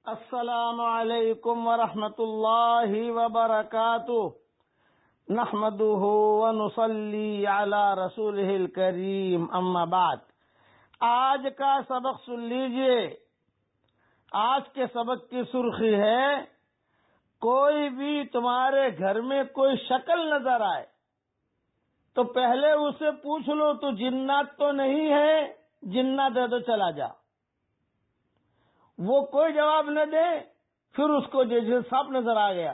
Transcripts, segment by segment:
السلام علیکم ورحمۃ اللہ وبرکاتہ نحمده ونصلی علی رسولہ الکریم اما بعد۔ آج کا سبق سن لیجئے۔ آج کے سبق کی سرخی ہے، کوئی بھی تمہارے گھر میں کوئی شکل نظر آئے تو پہلے اسے پوچھ لو تو جنات تو نہیں ہے، جنات ہے تو چلا جا۔ وہ کوئی جواب نہ دے، پھر اس کو جیسے سانپ نظر آ گیا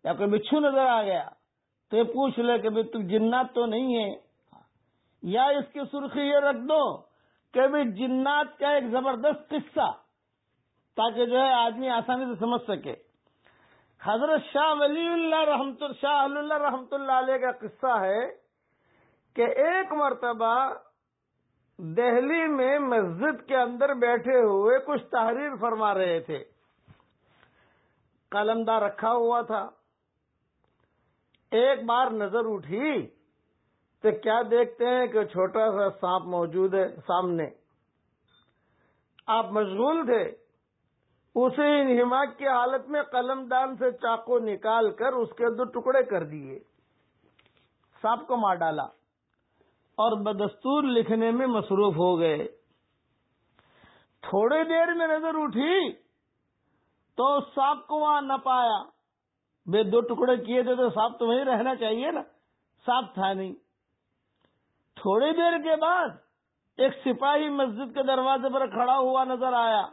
یا کوئی بچھو نظر آ گیا تو یہ پوچھ لے کہ بھی تو جنات تو نہیں ہے، یا اس کی سرخی یہ رکھ دو کہ بھی جنات کا ایک زبردست قصہ، تاکہ جو ہے آدمی آسانی سے سمجھ سکے۔ حضرت شاہ ولی اللہ رحمت اللہ علیہ کا قصہ ہے کہ ایک مرتبہ دہلی میں مسجد کے اندر بیٹھے ہوئے کچھ تحریر فرما رہے تھے، قلمدار رکھا ہوا تھا۔ ایک بار نظر اٹھی تو کیا دیکھتے ہیں کہ چھوٹا سا سانپ موجود ہے سامنے۔ آپ مشغول تھے، اسے انہماک کی حالت میں قلمدان سے چاقو نکال کر اس کے 2 ٹکڑے کر دیے، سانپ کو مار ڈالا اور بدستور لکھنے میں مصروف ہو گئے۔ تھوڑی دیر میں نظر اٹھی تو سانپ کو وہاں نہ پایا۔ 2 ٹکڑے کیے تھے تو سانپ تو وہیں رہنا چاہیے نا، سانپ تھا نہیں۔ تھوڑی دیر کے بعد ایک سپاہی مسجد کے دروازے پر کھڑا ہوا نظر آیا۔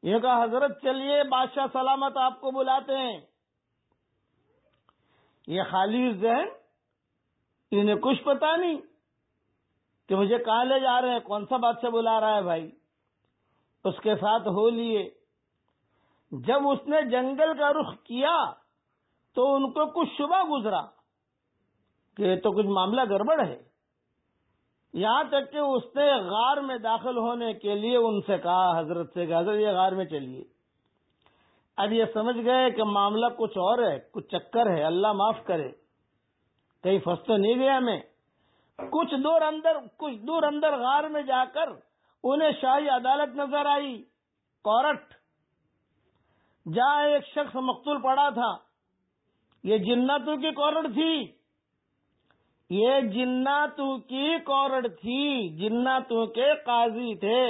یہ کہا، حضرت چلیے، بادشاہ سلامت آپ کو بلاتے ہیں۔ یہ خالی ذہن، انہیں کچھ پتا نہیں کہ مجھے کہاں لے جا رہے ہیں، کون سا بادشاہ بلا رہا ہے بھائی۔ اس کے ساتھ ہو لیے۔ جب اس نے جنگل کا رخ کیا تو ان کو کچھ شبہ گزرا کہ یہ تو کچھ معاملہ گڑبڑ ہے۔ یہاں تک کہ اس نے غار میں داخل ہونے کے لیے ان سے کہا، حضرت سے کہ حضرت یہ غار میں چلیے۔ اب یہ سمجھ گئے کہ معاملہ کچھ اور ہے، کچھ چکر ہے، اللہ معاف کرے، کہیں پھنس تو نہیں گیا میں۔ کچھ دور اندر غار میں جا کر انہیں شاہی عدالت نظر آئی، کورٹ، جہاں ایک شخص مقتول پڑا تھا۔ یہ جناتوں کی کورٹ تھی، یہ جناتوں کی کورٹ تھی، جناتوں کے قاضی تھے،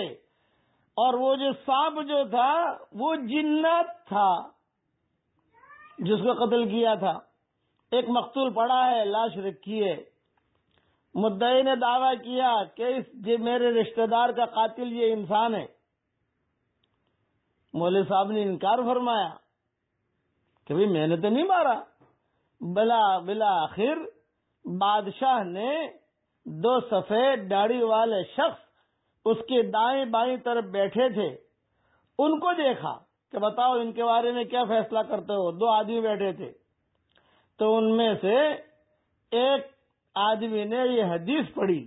اور وہ جو سانپ جو تھا وہ جنات تھا جس کو قتل کیا تھا۔ ایک مقتول پڑا ہے، لاش رکھی ہے۔ مدعی نے دعویٰ کیا کہ میرے رشتہ دار کا قاتل یہ انسان ہے۔ مولوی صاحب نے انکار فرمایا کہ بھئی میں نے تو نہیں مارا۔ بلا آخر بادشاہ نے 2 سفید داڑھی والے شخص اس کے دائیں بائیں طرف بیٹھے تھے، ان کو دیکھا کہ بتاؤ ان کے بارے میں کیا فیصلہ کرتے ہو۔ 2 آدمی بیٹھے تھے، تو ان میں سے ایک آدمی نے یہ حدیث پڑھی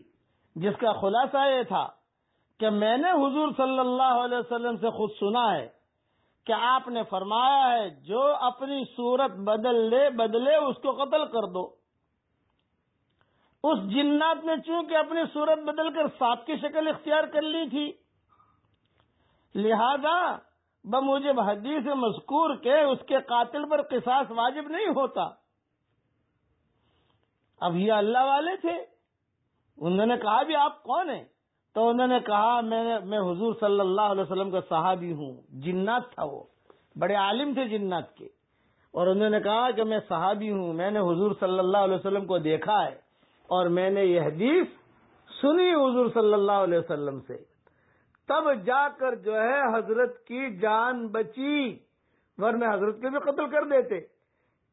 جس کا خلاصہ یہ تھا کہ میں نے حضور صلی اللہ علیہ وسلم سے خود سنا ہے کہ آپ نے فرمایا ہے جو اپنی صورت بدلے اس کو قتل کر دو۔ اس جنات نے چونکہ اپنی صورت بدل کر سانپ کی شکل اختیار کر لی تھی، لہذا بموجب حدیث مذکور کے اس کے قاتل پر قصاص واجب نہیں ہوتا۔ اب یہ اللہ والے تھے، انہوں نے کہا بھی آپ کون ہیں؟ تو انہوں نے کہا میں حضور صلی اللہ علیہ وسلم کا صحابی ہوں۔ جنات تھا، وہ بڑے عالم تھے جنات کے، اور انہوں نے کہا کہ میں صحابی ہوں، میں نے حضور صلی اللہ علیہ وسلم کو دیکھا ہے اور میں نے یہ حدیث سنی حضور صلی اللہ علیہ وسلم سے۔ تب جا کر جو ہے حضرت کی جان بچی، ورنہ حضرت کو بھی قتل کر دیتے۔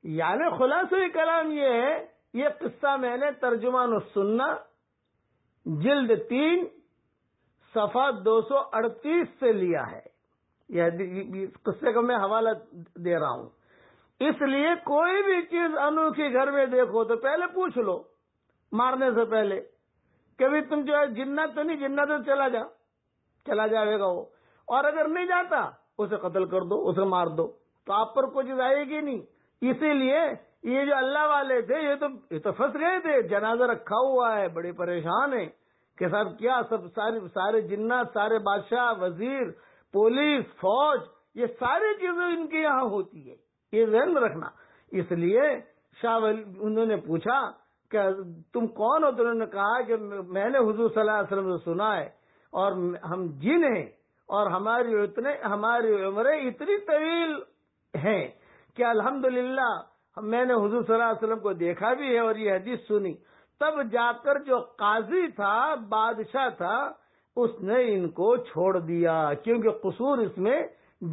یعنی خلاصہ کلام یہ ہے، یہ قصہ میں نے ترجمان السنہ جلد 3 صفحہ 238 سے لیا ہے۔ یہ قصے کا میں حوالہ دے رہا ہوں۔ اس لیے کوئی بھی چیز انوکھی گھر میں دیکھو تو پہلے پوچھ لو مارنے سے پہلے کہ بھی تم جو ہے جنات تو نہیں، جنات تو چلا جائے گا وہ، اور اگر نہیں جاتا اسے قتل کر دو، اسے مار دو، تو آپ پر کوئی چیز آئے گی نہیں۔ اسی لیے یہ جو اللہ والے تھے یہ تو پھنس گئے تھے، جنازہ رکھا ہوا ہے، بڑے پریشان ہیں کہ صاحب کیا، سب سارے جنات، سارے بادشاہ، وزیر، پولیس، فوج، یہ ساری چیزیں ان کے یہاں ہوتی ہے، یہ ذہن میں رکھنا۔ اس لیے انہوں نے پوچھا کہ تم کون ہو؟ تو انہوں نے کہا کہ میں نے حضور صلی اللہ علیہ وسلم سے سنا ہے، اور ہم جن ہیں، اور ہماری عمریں اتنی طویل ہیں کہ الحمدللہ میں نے حضور صلی اللہ علیہ وسلم کو دیکھا بھی ہے اور یہ حدیث سنی۔ تب جا کر جو قاضی تھا، بادشاہ تھا، اس نے ان کو چھوڑ دیا، کیونکہ قصور اس میں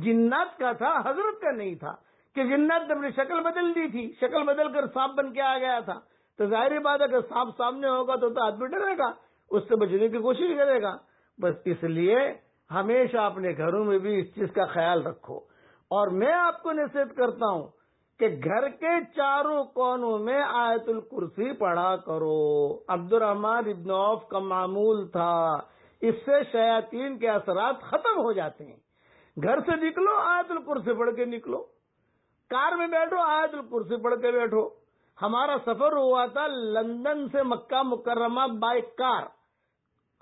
جنات کا تھا، حضرت کا نہیں تھا، کہ جنات نے اپنی شکل بدل دی تھی، شکل بدل کر سانپ بن کے آ گیا تھا، تو ظاہر بات ہے کہ سانپ سامنے ہوگا تو آدمی ڈرے گا، اس سے بچنے کی کوشش کرے گا۔ بس اس لیے ہمیشہ اپنے گھروں میں بھی اس چیز کا خیال رکھو۔ اور میں آپ کو نصیحت کرتا ہوں کہ گھر کے چاروں کونوں میں آیت الکرسی پڑھا کرو۔ عبد الرحمن ابن عوف کا معمول تھا، اس سے شیاطین کے اثرات ختم ہو جاتے ہیں۔ گھر سے نکلو آیت الکرسی پڑھ کے نکلو، کار میں بیٹھو آیت الکرسی پڑھ کے بیٹھو۔ ہمارا سفر ہوا تھا لندن سے مکہ مکرمہ بائی کار،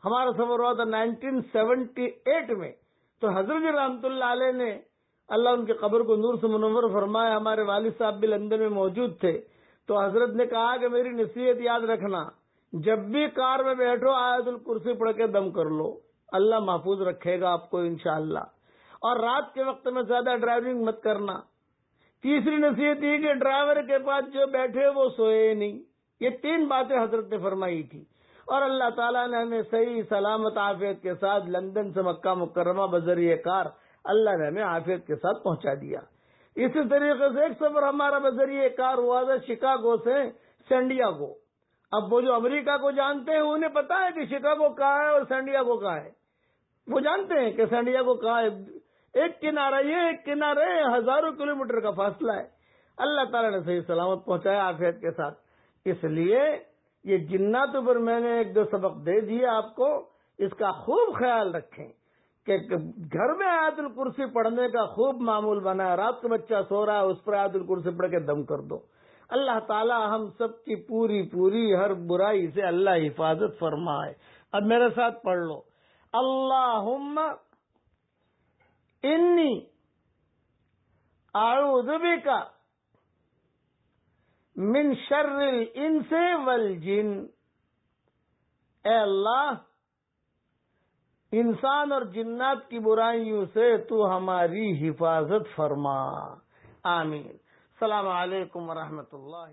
ہمارا سفر ہوا تھا 1978 میں۔ تو حضرت رحمت اللہ علیہ نے، اللہ ان کی قبر کو نور سے منور فرمائے، ہمارے والد صاحب بھی لندن میں موجود تھے، تو حضرت نے کہا کہ میری نصیحت یاد رکھنا، جب بھی کار میں بیٹھو آیت الکرسی پڑھ کے دم کر لو، اللہ محفوظ رکھے گا آپ کو انشاءاللہ۔ اور رات کے وقت میں زیادہ ڈرائیونگ مت کرنا۔ تیسری نصیحت یہ کہ ڈرائیور کے پاس جو بیٹھے وہ سوئے نہیں۔ یہ 3 باتیں حضرت نے فرمائی تھی، اور اللہ تعالیٰ نے ہمیں صحیح سلامت عافیت کے ساتھ لندن سے مکہ مکرمہ بذریعہ کار اللہ نے ہمیں عافیت کے ساتھ پہنچا دیا۔ اسی طریقے سے ایک سفر ہمارا بذریعہ کار ہوا تھا شکاگو سے سینڈیاگو۔ اب وہ جو امریکہ کو جانتے ہیں انہیں پتا ہے کہ شکاگو کہاں ہے اور سینڈیاگو کہاں ہے، وہ جانتے ہیں کہ سینڈیاگو کہاں ہے۔ ایک کنارہ یہ، ایک کنارے ہزاروں کلومیٹر کا فاصلہ ہے۔ اللہ تعالیٰ نے صحیح سلامت پہنچایا عافیت کے ساتھ۔ اس لیے یہ جناتوں پر میں نے 1-2 سبق دے دیے آپ کو، اس کا خوب خیال رکھیں کہ گھر میں آیت الکرسی پڑھنے کا خوب معمول بنا ہے۔ رات کو بچہ سو رہا ہے اس پر آیت الکرسی پڑھ کے دم کر دو۔ اللہ تعالی ہم سب کی پوری ہر برائی سے اللہ حفاظت فرمائے۔ اب میرے ساتھ پڑھ لو، اللہم انی اعوذ بک من شر الانس والجن۔ اے اللہ، انسان اور جنات کی برائیوں سے تو ہماری حفاظت فرما، آمین۔ السلام علیکم ورحمۃ اللہ۔